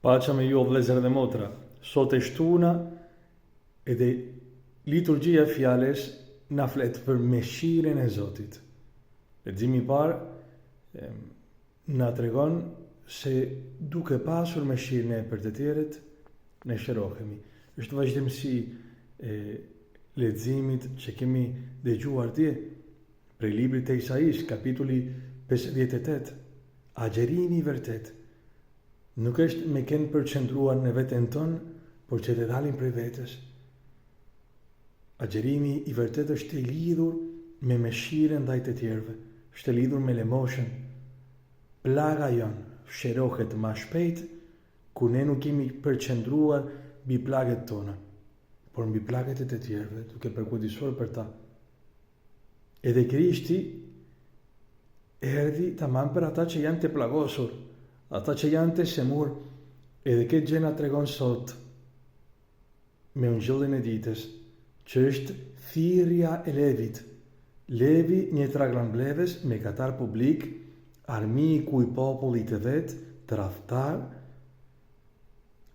Pacha me ju o vëllezër dhe motra, sot e shtuna edhe liturgjia e fjalës na flet për mëshirën e Zotit. Leximi i parë na tregon se duke pasur mëshirën e për të tjerët, ne shërohemi. Është vazhdimsi e leximit që kemi dëgjuar dje prej librit të Isaias, kapitulli 58. Agjerimi i vërtet nuk është me kënë përqendruar në veten tonë, por që të dalim prej vetës. Agjerimi i vërtet është i lidhur me mëshirën ndaj të tjerëve, është i lidhur me lemoshën. Plaga jonë shërohet më shpejt ku ne nuk kemi përqendruar mbi plaget tona, por mbi plaget e të tjerëve, duke përkujdisuar për ta. Edhe Krishti erdhi tamam për ata që janë të plagosur, ata që janë të semur, edhe këtë gjë na tregon sot me ungjillin e ditës, që është thirrja e Levit. Levi, një traglanbleves me katar publik, armiku i popullit të vet, tradhtar,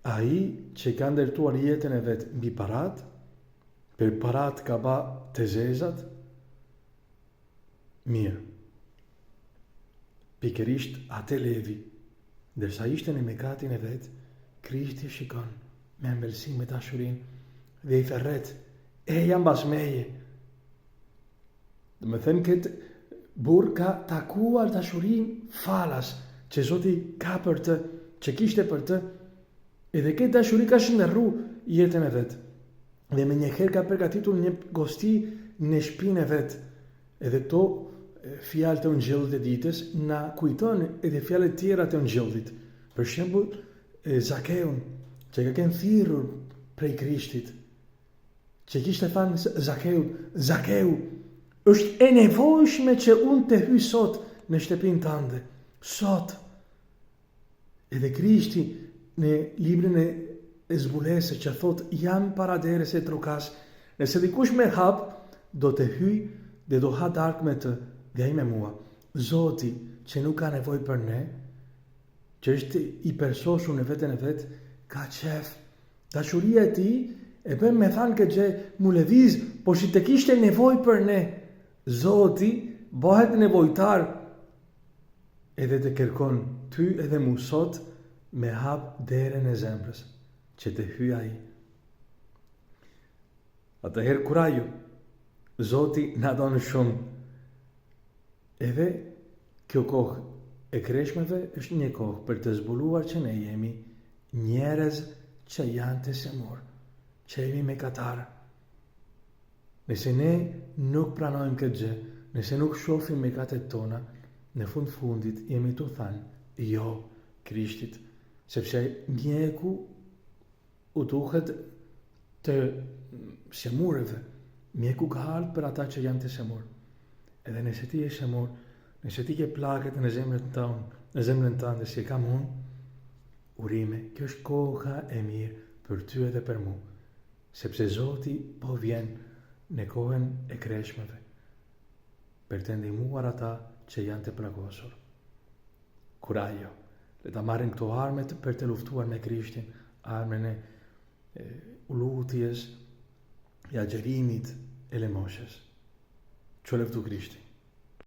ai që ka ndërtuar jetën e vet mbi parat, për parat ka ba të zezat, mirë. Pikërisht atë Levi, ndërsa ishte në mekatin e vet, Krishti shikon me ëmbëlsi, me dashurinë dhe i ferret, eja mbas meje. Dhe me thënë këtë burr ka takuar dashurinë falas që Zoti ka për të, që kishte për të, edhe këtë dashuri ka shndërru jetën e vet. Dhe me njëherë ka përgatitur një gosti në shtëpinë e vet. Edhe to fjalë të ungjillit të ditës na kujton edhe fjalë tjera të ungjillit. Për shembull, Zakeun, që ka qenë thirrur prej Krishtit, që kishte thënë Zakeu, është e nevojshme që unë të hyj sot në shtëpinë tënde. Sot. Edhe Krishti në librin e zbulesë që thot jam para derës e trokas, nëse dikush me hap, do të hyj dhe do ha darkë me të, dhe ai me mua. Zoti që nuk ka nevojë për ne, që është i persosur në veten e vet, ka qef. Dashuria e tij e bën me thanë këtë gjë, mu lëviz, por si të kishte nevojë për ne. Zoti bëhet nevojtar edhe të kërkon ty edhe mu sot me hap derën e zemrës, që të hyj ai. Atëherë kuraju, Zoti na don shumë. Edhe kjo kohë e kreshmeve është një kohë për të zbuluar që ne jemi njerëz që janë të semur, që jemi me katar. Nëse ne nuk pranojmë këtë gjë, nëse nuk shohim mëkatet tona, në fundit jemi të thanë jo Krishtit, sepse mjeku u duhet të semurëve. Mjeku ka ardhur për ata që janë të semur. Edhe nëse ti je semur, nëse ti ke plaget në zemrën tënde si kam unë, urime, kjo është koha e mirë për ty edhe për mu, sepse Zoti po vjen në kohën e kreshmeve për të ndihmuar ata që janë të plagosur. Kurajo, le ta marrim këto armet për të luftuar me Krishtin, armën e ulutjes, i agjerimit e lemoshës. Që lëftu Krishti.